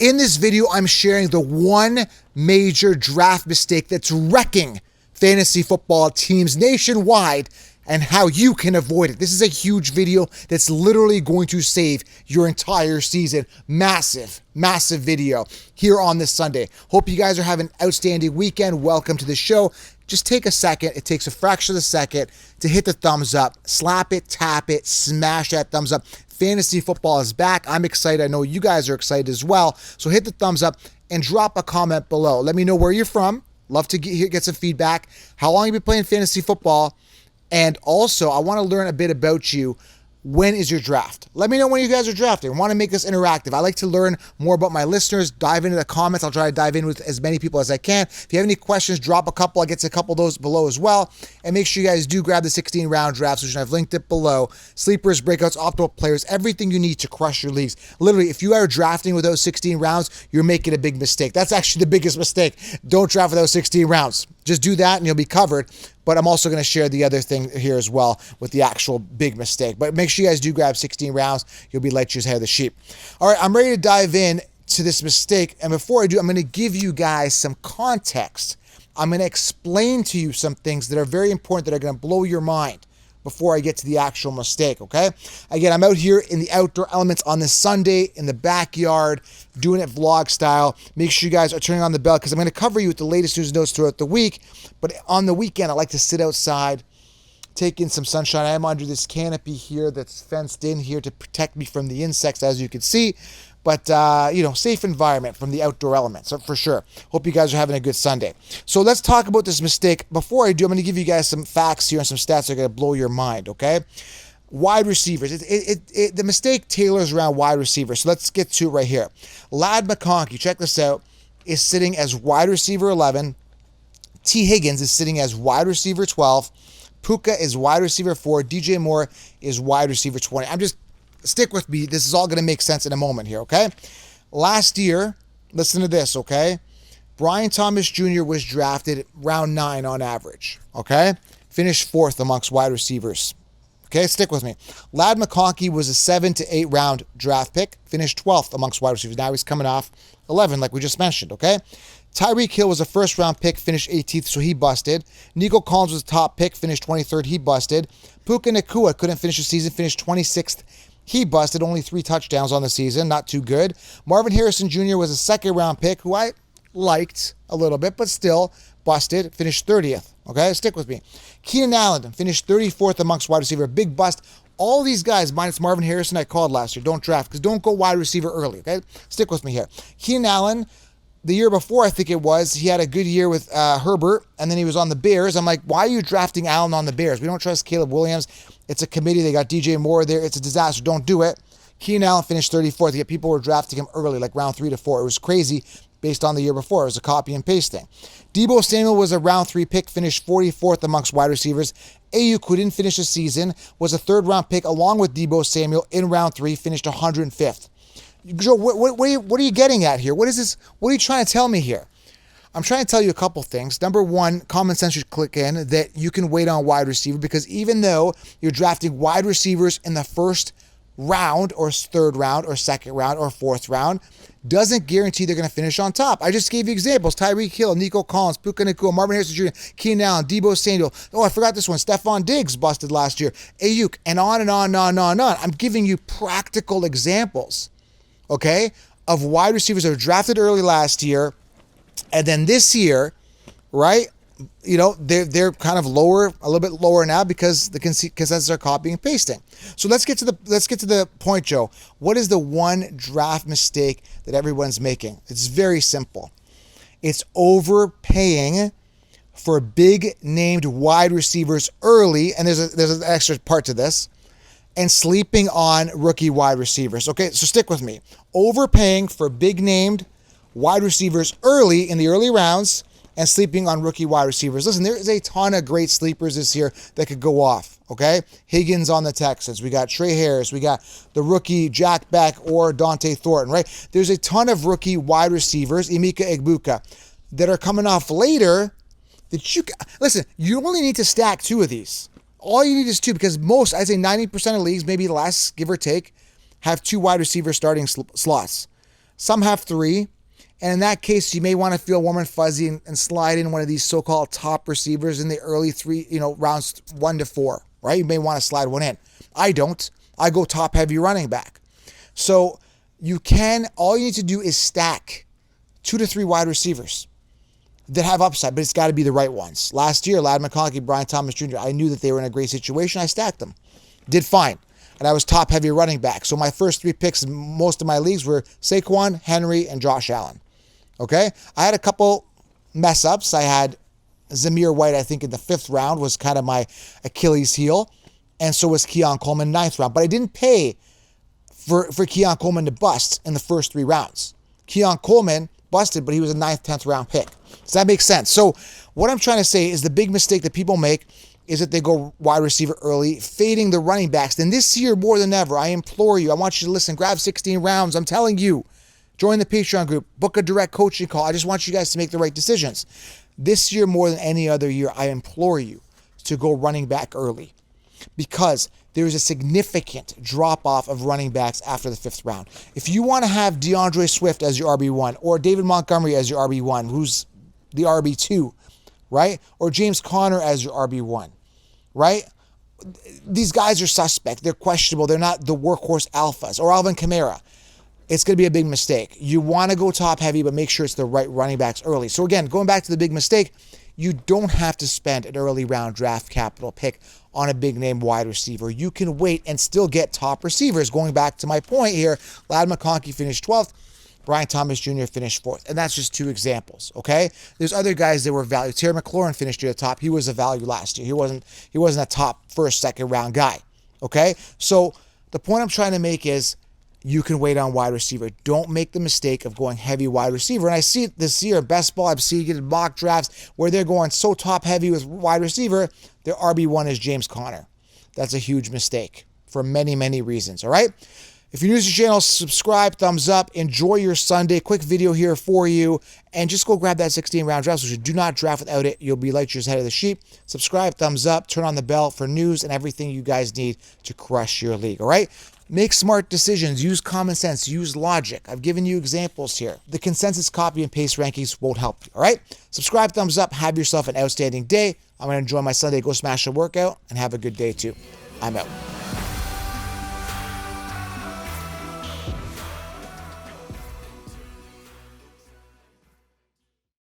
In this video, I'm sharing the one major draft mistake that's wrecking fantasy football teams nationwide and how you can avoid it. This is a huge video that's literally going to save your entire season. Massive, massive video here on this Sunday. Hope you guys are having an outstanding weekend. Welcome to the show. Just take a second. It takes a fraction of a second to hit the thumbs up. Slap it, tap it, smash that thumbs up. Fantasy football is back. I'm excited. I know you guys are excited as well. So hit the thumbs up and drop a comment below. Let me know where you're from. Love to get some feedback. How long you been playing fantasy football? And also, I want to learn a bit about you. When is your draft? Let me know when you guys are drafting. I want to make this interactive. I like to learn more about my listeners. Dive into the comments. I'll try to dive in with as many people as I can. If you have any questions, drop a couple. I'll get to a couple of those below as well. And make sure you guys do grab the 16-round draft solution. I've linked it below. Sleepers, breakouts, optimal players, everything you need to crush your leagues. Literally, if you are drafting with those 16 rounds, you're making a big mistake. That's actually the biggest mistake. Don't draft with those 16 rounds. Just do that and you'll be covered. But I'm also going to share the other thing here as well with the actual big mistake. But make sure you guys do grab 16 rounds. You'll be light years ahead of the sheep. All right, I'm ready to dive in to this mistake. And before I do, I'm going to give you guys some context. I'm going to explain to you some things that are very important that are going to blow your mind before I get to the actual mistake, okay? Again, I'm out here in the outdoor elements on this Sunday in the backyard, doing it vlog style. Make sure you guys are turning on the bell because I'm going to cover you with the latest news and notes throughout the week. But on the weekend, I like to sit outside, take in some sunshine. I am under this canopy here that's fenced in here to protect me from the insects, as you can see. But, safe environment from the outdoor elements, for sure. Hope you guys are having a good Sunday. So let's talk about this mistake. Before I do, I'm going to give you guys some facts here and some stats that are going to blow your mind, okay? Wide receivers. The mistake tailors around wide receivers. So let's get to it right here. Ladd McConkey, check this out, is sitting as wide receiver 11. T. Higgins is sitting as wide receiver 12. Puka is wide receiver 4. DJ Moore is wide receiver 20. Stick with me. This is all going to make sense in a moment here, okay? Last year, listen to this, okay? Brian Thomas Jr. was drafted round 9 on average, okay? Finished 4th amongst wide receivers. Okay, stick with me. Ladd McConkey was a 7 to 8 round draft pick, finished 12th amongst wide receivers. Now he's coming off 11, like we just mentioned, okay? Tyreek Hill was a first-round pick, finished 18th, so he busted. Nico Collins was a top pick, finished 23rd, he busted. Puka Nacua couldn't finish the season, finished 26th. He busted, only 3 touchdowns on the season, not too good. Marvin Harrison Jr. was a second-round pick, who I liked a little bit, but still busted, finished 30th. Okay, stick with me. Keenan Allen finished 34th amongst wide receiver, big bust. All these guys, minus Marvin Harrison, I called last year. Don't draft, because don't go wide receiver early, okay? Stick with me here. Keenan Allen, the year before, I think it was, he had a good year with Herbert, and then he was on the Bears. I'm like, why are you drafting Allen on the Bears? We don't trust Caleb Williams. It's a committee. They got DJ Moore there. It's a disaster. Don't do it. Keenan Allen finished 34th. Yet people were drafting him early, like round 3 to 4. It was crazy based on the year before. It was a copy and paste thing. Deebo Samuel was a round 3 pick, finished 44th amongst wide receivers. Ayuk, who didn't finish the season, was a 3rd round pick along with Deebo Samuel in round 3, finished 105th. Joe, what are you getting at here? What is this? What are you trying to tell me here? I'm trying to tell you a couple things. Number one, common sense should click in that you can wait on wide receiver because even though you're drafting wide receivers in the first round or 3rd round or 2nd round or 4th round, doesn't guarantee they're going to finish on top. I just gave you examples. Tyreek Hill, Nico Collins, Puka Nacua, Marvin Harrison Jr., Keenan Allen, Deebo Samuel. Oh, I forgot this one. Stephon Diggs busted last year. Ayuk, and on and on and on and on and on. I'm giving you practical examples, okay, of wide receivers that were drafted early last year. And then this year, right, they're kind of lower, a little bit lower now because the consensus are copying and pasting. So let's get to the point, Joe. What is the one draft mistake that everyone's making? It's very simple. It's overpaying for big named wide receivers early, and there's an extra part to this, and sleeping on rookie wide receivers. Okay, so stick with me. Overpaying for big named wide receivers early in the early rounds and sleeping on rookie wide receivers. Listen, there is a ton of great sleepers this year that could go off, okay? Higgins on the Texans. We got Trey Harris. We got the rookie Jack Beck or Dante Thornton, right? There's a ton of rookie wide receivers, Emeka Egbuka, that are coming off later that listen, you only need to stack 2 of these. All you need is 2 because most, I'd say 90% of leagues, maybe less, give or take, have 2 wide receiver starting slots. Some have 3. And in that case, you may want to feel warm and fuzzy and slide in one of these so-called top receivers in the early 3, rounds 1 to 4, right? You may want to slide one in. I don't. I go top heavy running back. So all you need to do is stack 2 to 3 wide receivers that have upside, but it's got to be the right ones. Last year, Ladd McConkey, Brian Thomas Jr., I knew that they were in a great situation. I stacked them. Did fine. And I was top heavy running back. So my first 3 picks in most of my leagues were Saquon, Henry, and Josh Allen. Okay? I had a couple mess ups. I had Zamir White, I think, in the 5th round was kind of my Achilles heel. And so was Keon Coleman, 9th round. But I didn't pay for Keon Coleman to bust in the first 3 rounds. Keon Coleman busted, but he was a 9th, 10th round pick. Does that make sense? So what I'm trying to say is the big mistake that people make is that they go wide receiver early, fading the running backs. Then this year, more than ever, I implore you, I want you to listen, grab 16 rounds. I'm telling you, join the Patreon group, book a direct coaching call. I just want you guys to make the right decisions. This year, more than any other year, I implore you to go running back early because there is a significant drop-off of running backs after the 5th round. If you want to have DeAndre Swift as your RB1 or David Montgomery as your RB1, who's the RB2, right? Or James Conner as your RB1, right? These guys are suspect. They're questionable. They're not the workhorse alphas. Or Alvin Kamara. It's going to be a big mistake. You want to go top heavy, but make sure it's the right running backs early. So again, going back to the big mistake, you don't have to spend an early round draft capital pick on a big name wide receiver. You can wait and still get top receivers. Going back to my point here, Ladd McConkey finished 12th. Brian Thomas Jr. finished 4th. And that's just 2 examples, okay? There's other guys that were value. Terry McLaurin finished near the top. He was a value last year. He wasn't a top 1st, 2nd round guy, okay? So the point I'm trying to make is you can wait on wide receiver. Don't make the mistake of going heavy wide receiver. And I see it this year, best ball, I've seen it in mock drafts where they're going so top heavy with wide receiver, their RB1 is James Conner. That's a huge mistake for many, many reasons, all right? If you're new to the channel, subscribe, thumbs up, enjoy your Sunday. Quick video here for you. And just go grab that 16-round draft. So you do not draft without it. You'll be like your head of the sheep. Subscribe, thumbs up, turn on the bell for news and everything you guys need to crush your league, all right? Make smart decisions. Use common sense. Use logic. I've given you examples here. The consensus copy and paste rankings won't help you, all right? Subscribe, thumbs up. Have yourself an outstanding day. I'm going to enjoy my Sunday. Go smash a workout and have a good day too. I'm out.